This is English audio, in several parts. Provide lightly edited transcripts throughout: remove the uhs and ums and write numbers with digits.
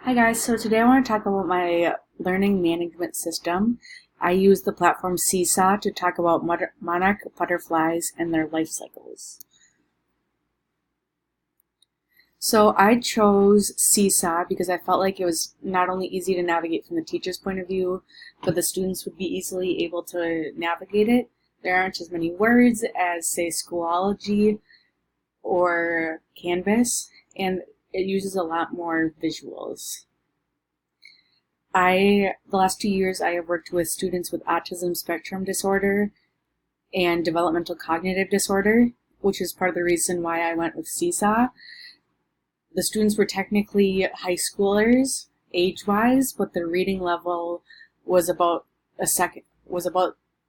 Hi guys, so today I want to talk about my learning management system. I use the platform Seesaw to talk about monarch butterflies and their life cycles. So I chose Seesaw because I felt like it was not only easy to navigate from the teacher's point of view, but the students would be easily able to navigate it. There aren't as many words as, say, Schoology or Canvas, and it uses a lot more visuals. The last 2 years I have worked with students with autism spectrum disorder and developmental cognitive disorder, which is part of the reason why I went with Seesaw. The students were technically high schoolers age-wise, but their reading level was about the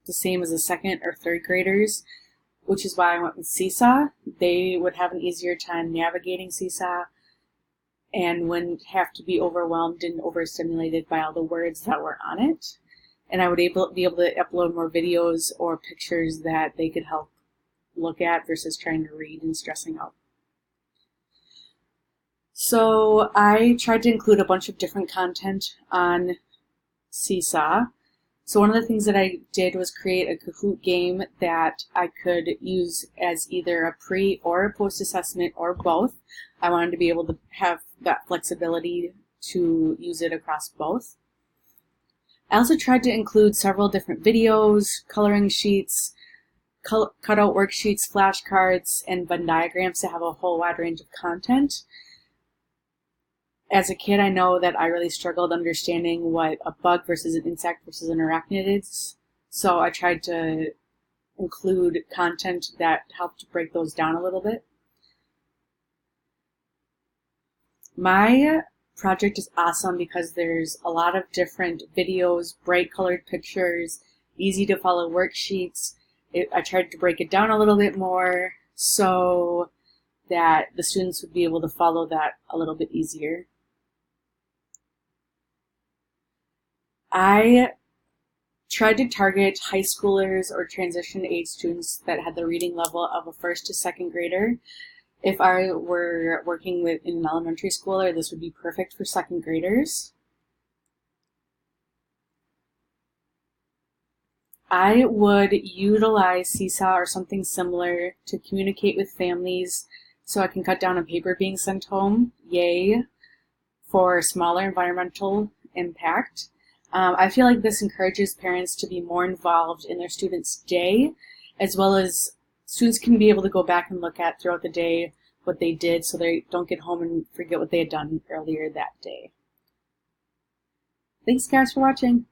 same as the second or third graders, which is why I went with Seesaw. They would have an easier time navigating Seesaw and wouldn't have to be overwhelmed and overstimulated by all the words that were on it. And I would be able to upload more videos or pictures that they could help look at versus trying to read and stressing out. So I tried to include a bunch of different content on Seesaw. So one of the things that I did was create a Kahoot game that I could use as either a pre or a post-assessment or both. I wanted to be able to have that flexibility to use it across both. I also tried to include several different videos, coloring sheets, cutout worksheets, flashcards, and Venn diagrams to have a whole wide range of content. As a kid, I know that I really struggled understanding what a bug versus an insect versus an arachnid is, so I tried to include content that helped break those down a little bit. My project is awesome because there's a lot of different videos, bright colored pictures, easy to follow worksheets. I tried to break it down a little bit more so that the students would be able to follow that a little bit easier. I tried to target high schoolers or transition age students that had the reading level of a first to second grader. If I were working in an elementary schooler, this would be perfect for second graders. I would utilize Seesaw or something similar to communicate with families so I can cut down on paper being sent home. Yay for smaller environmental impact. I feel like this encourages parents to be more involved in their students' day, as well as students can be able to go back and look at throughout the day what they did so they don't get home and forget what they had done earlier that day. Thanks guys for watching.